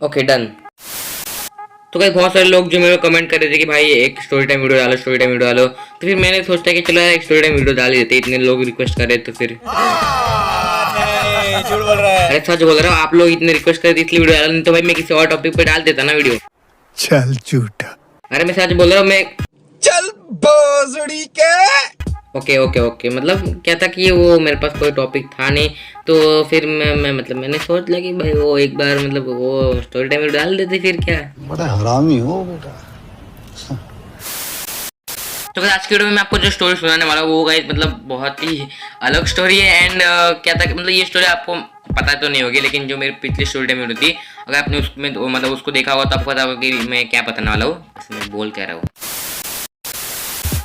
Okay done. तो कई बहुत सारे लोग जो मेरे को कमेंट कर रहे थे कि भाई एक स्टोरी टाइम वीडियो डालो, स्टोरी टाइम वीडियो डालो, तो फिर मैंने सोचा कि चलो यार एक स्टोरी टाइम वीडियो डाल ही देते, इतने लोग रिक्वेस्ट कर रहे तो फिर नहीं, झूठ बोल रहा है। अरे सच बोल रहा हूँ, आप लोग इतने रिक्वेस्ट कर रहे थे इसलिए वीडियो डाला, नहीं तो भाई मैं किसी और टॉपिक पे डाल देता ना वीडियो। चल झूठा। अरे मैं सच बोल रहा हूँ मैं। चल भोसड़ी के। ओके ओके ओके, मतलब क्या था कि वो मेरे पास कोई टॉपिक था नहीं, तो फिर मैं मतलब मैंने सोच लिया कि भाई वो एक बार मतलब वो स्टोरी टाइम वीडियो डाल देते फिर क्या। बड़ा हरामी हो बेटा। तो फिर आज की वीडियो में मैं आपको जो स्टोरी सुनाने वाला हूँ वो गाइस मतलब बहुत ही अलग स्टोरी है। एंड क्या था कि मतलब ये स्टोरी आपको पता तो नहीं होगी, लेकिन जो मेरी पिछली स्टोरी टाइम वीडियो थी अगर आपने उसमें मतलब उसको देखा होगा तो आपको पता होगा कि मैं क्या बताने वाला हूँ, इसमें बोल कह रहा हूँ।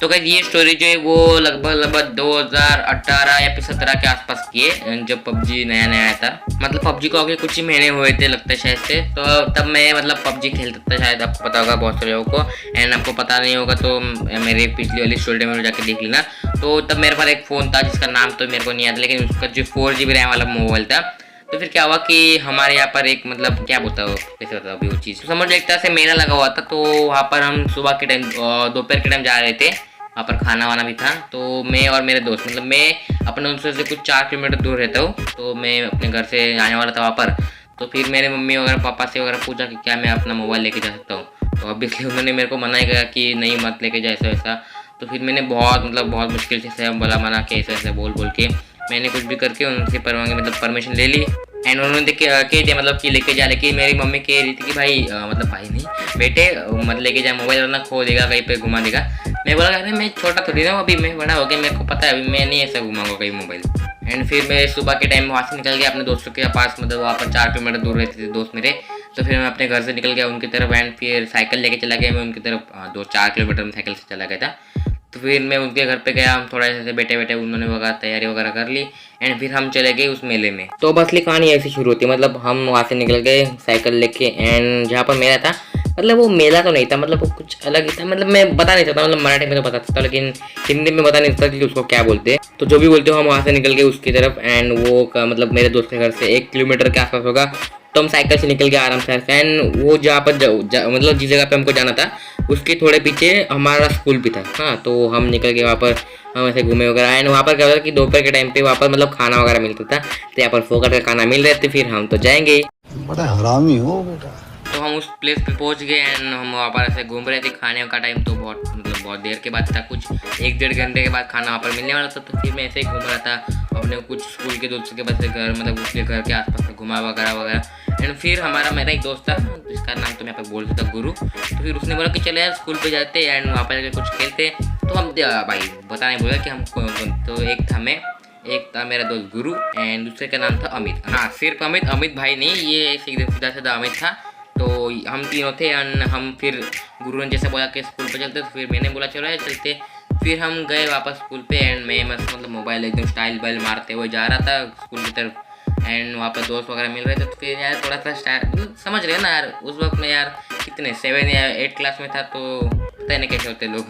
तो गाइस ये स्टोरी जो है वो लगभग 2018 या फिर 17 के आसपास की है, जब पबजी नया नया आया था। मतलब पबजी को आगे कुछ ही महीने हुए थे लगता है शायद से, तो तब मैं मतलब पबजी खेलता था, शायद आपको पता होगा बहुत सारे लोगों को। एंड आपको पता नहीं होगा तो मेरे पिछली वाली स्टोरी में जाके देख लेना। तो तब मेरे पास एक फ़ोन था जिसका नाम तो मेरे को नहीं आता, लेकिन उसका जो 4GB रैम वाला मोबाइल था। तो फिर क्या हुआ कि हमारे यहाँ पर एक मतलब क्या बोलता है कैसे होता है अभी वो चीज़, तो समझ लो एक तरह से मेला लगा हुआ था। तो वहाँ पर हम सुबह के टाइम दोपहर के टाइम जा रहे थे, वहाँ पर खाना वाना भी था। तो मैं और मेरे दोस्त मतलब मैं अपने उनसे से कुछ 4 किलोमीटर दूर रहता हूँ, तो मैं अपने घर से आने वाला था वहाँ पर। तो फिर मेरे मम्मी वगैरह पापा से वगैरह पूछा कि क्या मैं अपना मोबाइल लेके जा सकता हूँ, तो ऑब्वियसली उन्होंने मेरे को मना ही किया कि नहीं मत लेके जा ऐसा वैसा। तो फिर मैंने बहुत मुश्किल से बोला मना के ऐसे बोल के मैंने कुछ भी करके उनसे परमिशन ले ली। एंड उन्होंने कह दिया मतलब कि लेके जा, लेकिन मेरी मम्मी कह रही थी कि भाई मतलब भाई नहीं बेटे मत लेके जा, मोबाइल वरना खो देगा कहीं पे घुमा देगा। मैं बोला अरे मैं छोटा थोड़ी ना, अभी मैं बड़ा हो गया, मेरे को पता है अभी मैं नहीं ऐसा घुमाऊंगा कहीं मोबाइल। एंड फिर मैं सुबह के टाइम वहाँ से निकल गया अपने दोस्तों के पास, मतलब वहाँ पर 4 किलोमीटर दूर रहते थे दोस्त मेरे। तो फिर मैं अपने घर से निकल गया उनकी तरफ, एंड फिर साइकिल लेके चला गया मैं उनकी तरफ। 2-4 किलोमीटर में साइकिल से चला गया था। तो फिर मैं उनके घर पे गया, हम थोड़ा ऐसे बैठे उन्होंने वगैरह तैयारी वगैरह कर ली। एंड फिर हम चले गए उस मेले में। तो बस असली कहानी ऐसी शुरू होती है, मतलब हम वहाँ से निकल गए साइकिल लेके। एंड जहाँ पर मेला था मतलब वो मेला तो नहीं था, मतलब वो कुछ अलग ही था, मतलब मैं बता नहीं सकता, मतलब मराठी में तो बता सकता लेकिन हिंदी में बता नहीं सकता कि उसको क्या बोलते हैं। तो जो भी बोलते हो हम वहाँ से निकल गए उसकी तरफ। एंड वो मतलब मेरे दोस्त के घर से 1 किलोमीटर के आसपास होगा, तो हम साइकिल से निकल गए आराम से। एंड वो जहाँ पर मतलब जिस जगह पे हमको जाना था उसके थोड़े पीछे हमारा स्कूल भी था। हाँ, तो हम निकल गए वहाँ पर, हम ऐसे घूमे वगैरह। एंड वहाँ पर क्या होता कि दोपहर के टाइम पे वहाँ पर मतलब खाना वगैरह मिलता था, तो यहाँ पर फोकट का खाना मिल रहे थे, फिर हम तो जाएंगे ही। बड़ा हरामी हो बेटा। तो हम उस प्लेस पे पहुंच गए एंड हम वहाँ पर ऐसे घूम रहे थे। खाने का टाइम तो बहुत देर के बाद था, कुछ 1-1.5 घंटे के बाद खाना वहाँ पर मिलने वाला था। तो फिर मैं ऐसे ही घूम रहा था अपने कुछ स्कूल के दोस्तों के पास घर, मतलब उसके घर के आसपास घुमा वगैरह। एंड फिर मेरा एक दोस्त था जिसका नाम तो मैं यहाँ पर बोल सकता गुरु। तो फिर उसने बोला कि चले यार स्कूल पे जाते एंड वहाँ पर जाकर कुछ खेलते। तो हम भाई बताने बोला कि हम तो एक था मेरा दोस्त गुरु एंड दूसरे का नाम था अमित। हाँ, सिर्फ अमित भाई नहीं, ये सीधा अमित था। तो हम तीनों थे एंड हम फिर गुरु ने जैसे बोला कि स्कूल पे चलते, तो फिर मैंने बोला चलो यार चलते। फिर हम गए वापस स्कूल पे एंड मैं मस्त मतलब मोबाइल एकदम स्टाइल वाइल मारते हुए जा रहा था स्कूल की तरफ। एंड वहाँ पर दोस्त वगैरह मिल रहे थे, तो फिर यार थोड़ा सा स्टाइल समझ रहे ना यार, उस वक्त में यार कितने 7 या 8 क्लास में था, तो पता नहीं कैसे होते लोग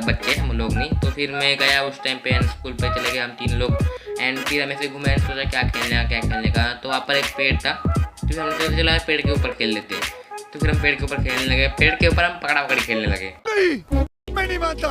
बच्चे, हम लोग नहीं। तो फिर मैं गया उस टाइम पे एंड स्कूल पे चले गए हम 3 लोग। एंड फिर हम ऐसे घूमे एंड सोचा क्या खेलने का। तो वहाँ पर एक पेड़ था, तो फिर हमने सोचा चला पेड़ के ऊपर खेल लेते। तो फिर हम पेड़ के ऊपर खेलने लगे, पेड़ के ऊपर हम पकड़ा पकड़ी खेलने लगे। मैं नहीं मानता।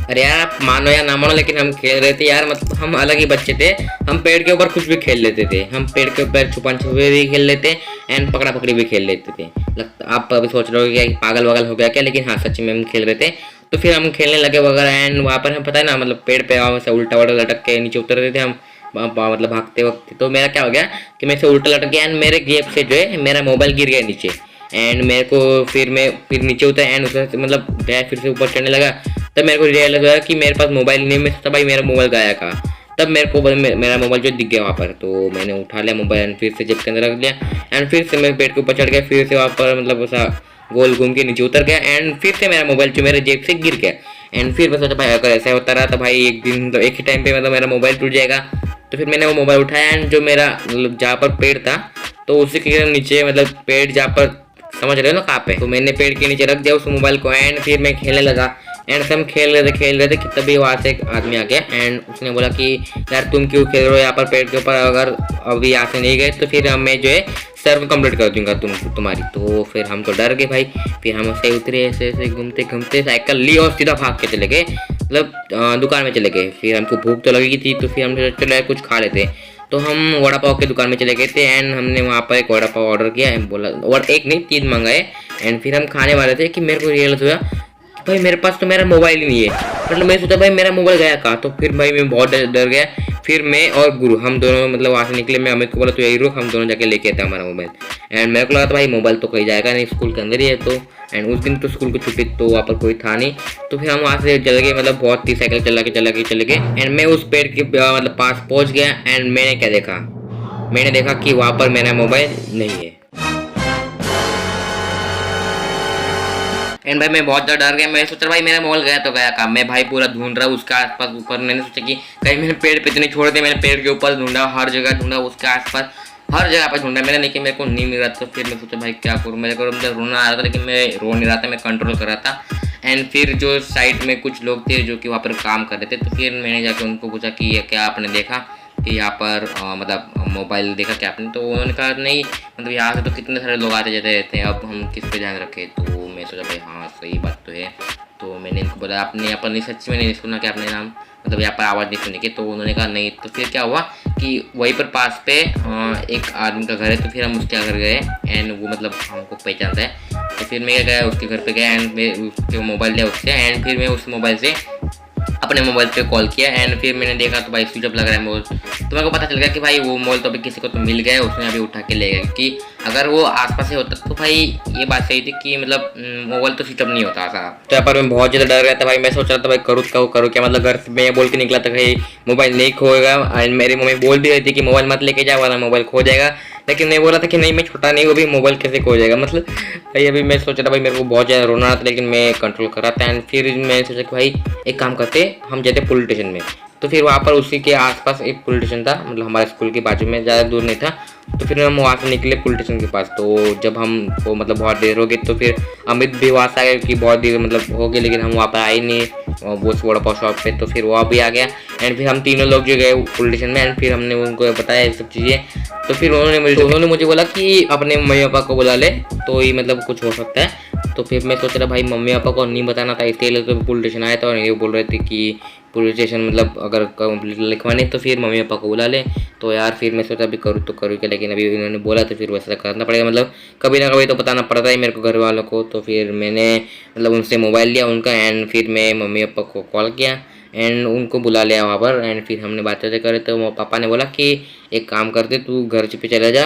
अरे यार आप मानो या ना मानो लेकिन हम खेल रहे थे यार, मतलब हम अलग ही बच्चे थे। हम पेड़ के ऊपर कुछ भी खेल लेते थे, हम पेड़ के ऊपर छुपन छुपे भी खेल लेते एंड पकड़ा पकड़ी भी खेल लेते थे। लगता आप अभी सोच रहे हो कि पागल वगल हो गया क्या, लेकिन हाँ सच में हम खेल रहे थे। तो फिर हम खेलने लगे वगैरह एंड वहाँ पर हम पता है ना मतलब पेड़ पे से उल्टा लटक के नीचे उतर रहे थे हम, मतलब भागते वक्त। तो मेरा क्या हो गया कि मैं से उल्टा लटक गया एंड मेरे गेप से जो है मेरा मोबाइल गिर गया नीचे। एंड मेरे को फिर नीचे उतरा एंड उससे मतलब फिर से ऊपर चढ़ने लगा। तब मेरे को रियलाइज हुआ कि मेरे पास मोबाइल नहीं, मैं सोचा भाई मेरा मोबाइल गया कहाँ। तब मेरे को मेरा मोबाइल जो दिख गया वहाँ पर, तो मैंने उठा लिया मोबाइल एंड फिर से जेब के अंदर रख लिया। एंड फिर से मैं बेड के ऊपर चढ़ गया, फिर से वहाँ पर मतलब ऐसा गोल घूम के नीचे उतर गया एंड फिर से मेरा मोबाइल जो मेरे जेब से गिर गया। एंड फिर मैं सोचा भाई अगर ऐसा होता रहा तो भाई एक दिन तो एक ही टाइम पे मतलब मेरा मोबाइल टूट जाएगा। तो फिर मैंने वो मोबाइल उठाया एंड जो मेरा मतलब जहाँ पर पेड़ था तो उसी के नीचे, मतलब पेड़ जहाँ पर समझ रहे हो ना कहाँ पे, तो मैंने पेड़ के नीचे रख दिया उस मोबाइल को एंड फिर मैं खेलने लगा। एंड हम खेल रहे थे कि तभी वहाँ से एक आदमी आ गया एंड उसने बोला कि यार तुम क्यों खेल रहे हो यहाँ पर पेड़ के ऊपर, अगर अभी यहाँ से नहीं गए तो फिर मैं जो है सर्व कंप्लीट कर दूंगा तुम्हारी। तो फिर हम तो डर गए भाई, फिर हम ऐसे उतरे, ऐसे घूमते घूमते साइकिल ली और सीधा भाग के चले गए, मतलब दुकान में चले गए। फिर हमको भूख तो लगी थी तो फिर हम चले कुछ खा लेते। तो हम वड़ा पाव के दुकान में चले गए थे एंड हमने वहाँ पर एक वड़ा पाव ऑर्डर किया एंड बोला, और एक नहीं 3 मंगाए। एंड फिर हम खाने वाले थे कि मेरे को रियलाइज हुआ भाई मेरे पास तो मेरा मोबाइल ही नहीं है, मतलब मैं सोचा भाई मेरा मोबाइल गया कहाँ। तो फिर भाई मैं बहुत डर गया। फिर मैं और गुरु हम दोनों मतलब वहाँ से निकले, मैं अमित को बोला तो यही रुक, हम दोनों जाके लेके आते हमारा मोबाइल। एंड मेरे को लगा था भाई मोबाइल तो कहीं जाएगा नहीं, स्कूल के अंदर ही है। तो एंड उस दिन तो स्कूल की छुट्टी तो वहाँ पर कोई था नहीं। तो फिर हम वहाँ से चले गए, मतलब बहुत ही साइकिल चला के चले गए। एंड मैं उस पेड़ के मतलब पास पहुँच गया एंड मैंने क्या देखा, मैंने देखा कि वहाँ पर मेरा मोबाइल नहीं है। एंड भाई मैं बहुत ज़्यादा डर गया, मैं सोचा भाई मेरा मोबाइल गया तो गया काम। मैं भाई पूरा ढूंढ रहा हूँ उसके आसपास ऊपर, मैंने सोचा कि कहीं मैंने पेड़ पे तो नहीं छोड़ दिया, मैंने पेड़ के ऊपर ढूंढा, हर जगह ढूंढा, उसके आसपास हर जगह पर ढूंढा मैंने, लेकिन मेरे को नहीं मिल रहा। तो फिर मैं सोचा भाई क्या करूँ, मेरे को मतलब रोना आ रहा था लेकिन मैं रो नहीं रहा था, मैं कंट्रोल कर रहा था। एंड फिर जो साइड में कुछ लोग थे जो कि वहाँ पर काम कर रहे थे, तो फिर मैंने जाकर उनको पूछा कि ये क्या आपने देखा कि यहाँ पर मतलब मोबाइल देखा क्या आपने। तो उन्होंने कहा नहीं, मतलब यहाँ से तो कितने सारे लोग आते जाते रहते हैं, अब हम किस पे ध्यान रखें। तो मैं सोचा भाई हाँ सही बात तो है। तो मैंने इनको बोला आपने यहाँ पर नहीं, सच्ची मैंने नहीं सुना कि आपने नाम मतलब यहाँ पर आवाज़ नहीं सुनी की। तो उन्होंने कहा नहीं। तो फिर क्या हुआ कि वहीं पर पास पे एक आदमी का घर है, तो फिर हम उसके घर गए एंड वो मतलब हमको पहचानता है। तो फिर मैं गया उसके घर पे गया एंड मैं उसके मोबाइल लिया उससे एंड फिर मैं उस मोबाइल से अपने मोबाइल पे कॉल किया एंड फिर मैंने देखा तो भाई स्विच ऑफ लग रहा है मोबाइल। तो मेरे को पता चल गया कि भाई वो मोबाइल तो अभी किसी को तो मिल गया है, उसने अभी उठा के ले गया। क्योंकि अगर वो आसपास से होता तो भाई ये बात सही थी कि मतलब मोबाइल तो स्विच ऑफ नहीं होता था। तो यहाँ पर मैं बहुत ज़्यादा डर गया था भाई, मैं सोच रहा था भाई करूँ क्या, मतलब घर से मैं बोल के निकला था भाई मोबाइल नहीं खोएगा। एंड मेरी मम्मी बोल भी रही थी कि मोबाइल मत लेके जाओ वरना मोबाइल खो जाएगा, लेकिन मैं बोला था कि नहीं मैं छोटा नहीं हूँ, अभी मोबाइल कैसे खो जाएगा। मतलब भाई अभी मैं सोच रहा था भाई मेरे को बहुत ज़्यादा रोना आता, लेकिन मैं कंट्रोल कर रहा था। एंड फिर मैं सोचा कि भाई एक काम करते, हम जाते पुलिस स्टेशन में। तो फिर वहाँ पर उसी के आसपास एक पुलिस स्टेशन था, मतलब हमारे स्कूल के बाजू में, ज़्यादा दूर नहीं था। तो फिर हम वहाँ से निकले पुलिस स्टेशन के पास। तो जब हम वो मतलब बहुत देर हो गई तो फिर अमित भी वहाँ से आ गया कि बहुत देर मतलब हो गई, लेकिन हम वहाँ पर आए नहीं वो वड़ा पाव शॉप पे। तो फिर वहाँ भी आ गया एंड फिर हम तीनों लोग जो गए पुलिस स्टेशन में एंड फिर हमने उनको बताया ये सब चीज़ें। तो फिर उन्होंने मुझे बोला कि अपने मम्मी पापा को बुला ले तो ही मतलब कुछ हो सकता है। तो फिर मैं सोच रहा भाई मम्मी पापा को नहीं बताना था, इसलिए तो पुलिस स्टेशन आया था और ये बोल रहे थे कि पुलिस स्टेशन मतलब अगर कंप्लीट लिखवानी तो फिर मम्मी पापा को बुला ले। तो यार फिर मैं सोचा अभी करूँ तो करूँ क्या, लेकिन अभी उन्होंने बोला तो फिर वैसा करना पड़ेगा, मतलब कभी ना कभी तो बताना पड़ता है मेरे को घर वालों को। तो फिर मैंने मतलब उनसे मोबाइल लिया उनका एंड फिर मैं मम्मी पापा को कॉल किया एंड उनको बुला लिया वहाँ पर। एंड फिर हमने बातें करे तो पापा ने बोला कि एक काम करते तू घर पे चला जा,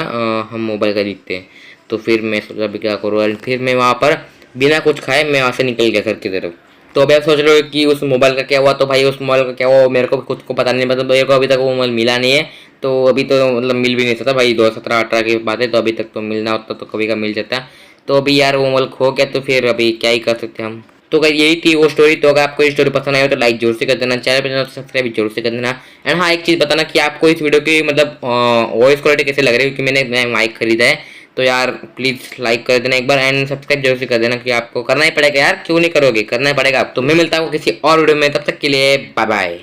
हम मोबाइल का देखते हैं। तो फिर मैं सोचा अभी क्या करूँ, एंड फिर मैं वहाँ पर बिना कुछ खाए मैं वहाँ से निकल गया घर की तरफ। तो अभी आप सोच रहे हो कि उस मोबाइल का क्या हुआ, तो भाई उस मोबाइल का क्या हुआ मेरे को खुद को पता नहीं, मतलब मेरे को अभी तक वो मोबाइल मिला नहीं है। तो अभी तो मतलब मिल भी नहीं सकता भाई, 2017-18 की बात है, तो अभी तक तो मिलना होता तो कभी का मिल जाता। तो अभी यार वो मोबाइल खो गया तो फिर अभी क्या ही कर सकते हम। तो अगर यही थी वो स्टोरी। तो अगर आपको ये स्टोरी पसंद आई हो तो लाइक जरूर से कर देना, चैनल पर सब्सक्राइब जरूर से कर देना। एंड हाँ एक चीज़ बताना कि आपको इस वीडियो की मतलब वॉइस क्वालिटी कैसे लग रही है, क्योंकि मैंने नया माइक खरीदा है। तो यार प्लीज़ लाइक कर देना एक बार एंड सब्सक्राइब जरूर से कर देना, कि आपको करना ही पड़ेगा यार, क्यों नहीं करोगे, करना ही पड़ेगा। तो मैं मिलता हूँ किसी और वीडियो में, तब तक के लिए बाय बाय।